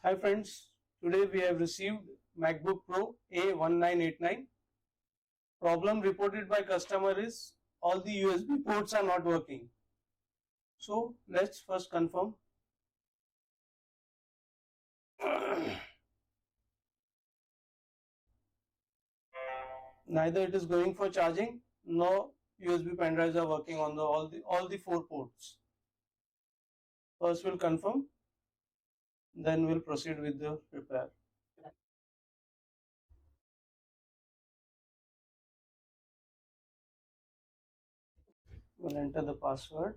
Hi friends, today we have received MacBook Pro A1989. Problem reported by customer is all the USB ports are not working. So let's first confirm. Neither it is going for charging, nor USB pen drives are working on all the four ports. First we'll confirm, then we'll proceed with the repair. We'll enter the password.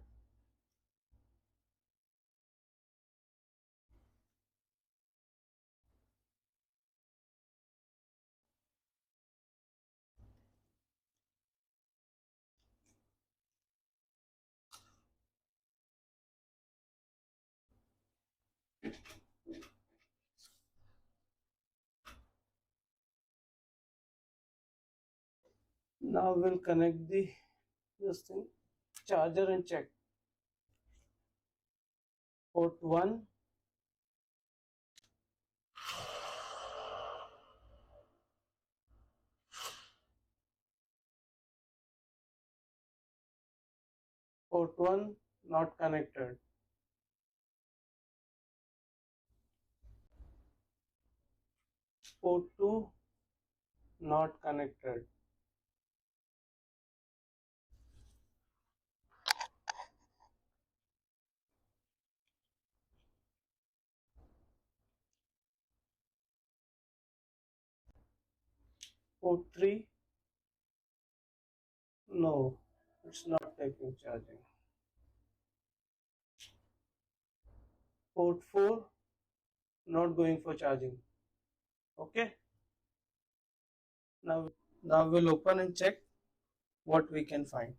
Now we'll connect this thing charger and check port 1, port 1 not connected. Port 2 not connected. Port 3, no, it's not taking charging. Port 4, not going for charging. Okay, now we'll open and check what we can find.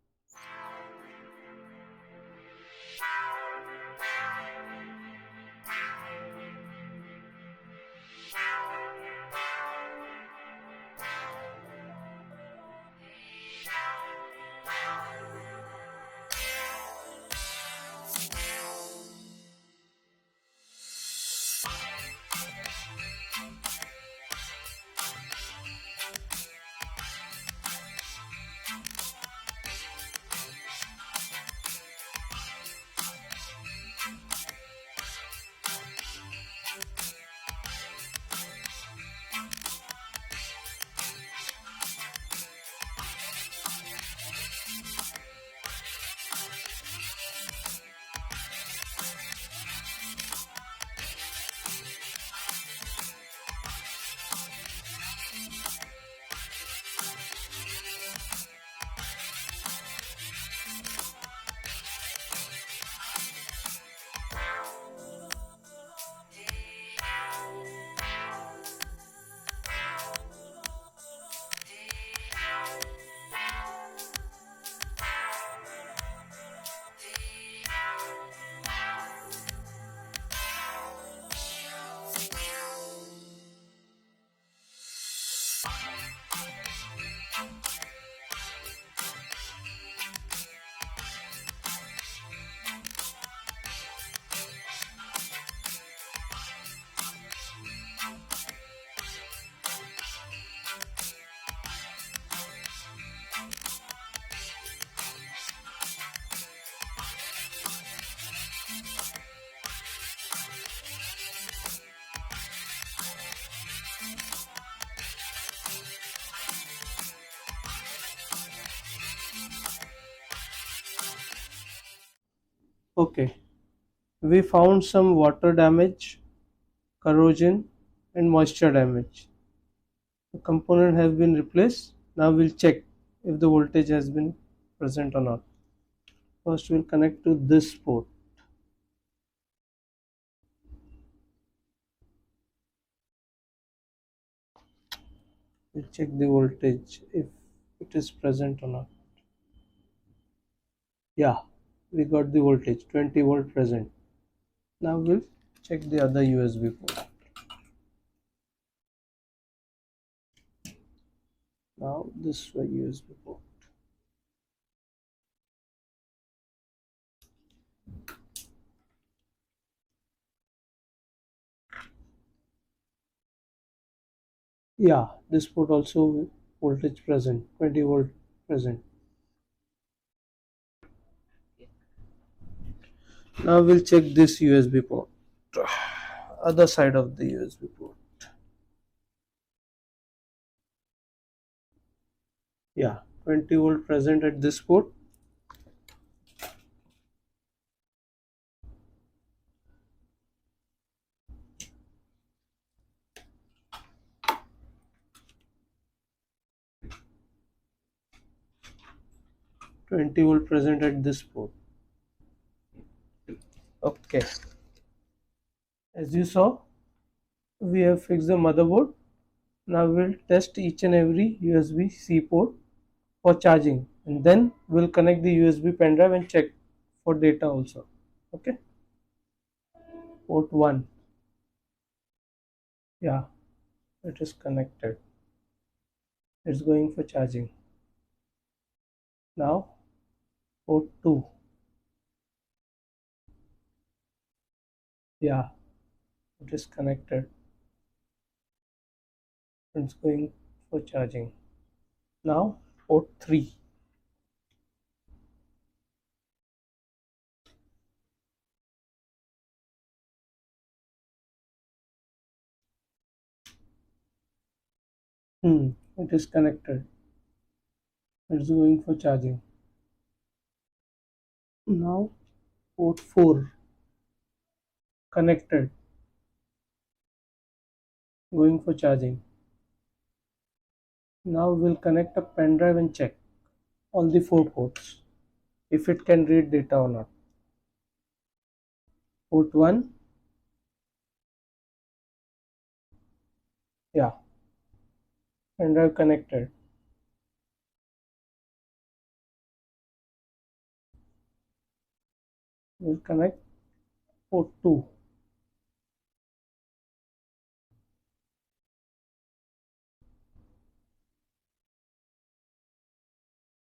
Okay, we found some water damage, corrosion, and moisture damage. The component has been replaced. Now we'll check if the voltage has been present or not. First, we'll connect to this port. We'll check the voltage if it is present or not. Yeah, we got the voltage 20 volt present. Now we'll check the other USB port. Now this USB port. Yeah, this port also voltage present, 20 volt present. Now we'll check this USB port, other side of the USB port. Yeah, 20 volt present at this port. 20 volt present at this port. Okay, as you saw, we have fixed the motherboard. Now we'll test each and every USB-C port for charging, and then we'll connect the USB pen drive and check for data also. Okay, port 1. Yeah, it is connected. It's going for charging. Now port 2. Yeah, it is connected. It's going for charging. Now port 3. It is connected. It's going for charging. Now port 4 connected, going for charging. Now we'll connect a pen drive and check all the 4 ports if it can read data or not. Port 1, yeah, pen drive connected. We'll connect port 2.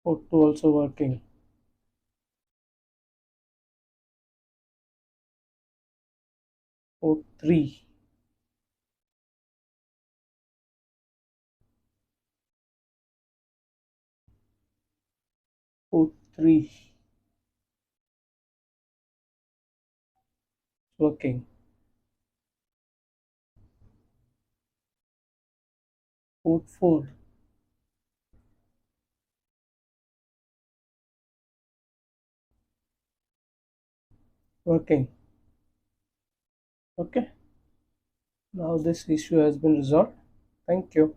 Port 2 also working. Port 3. Port 3 working. Port 4. Working. Okay. Now this issue has been resolved. Thank you.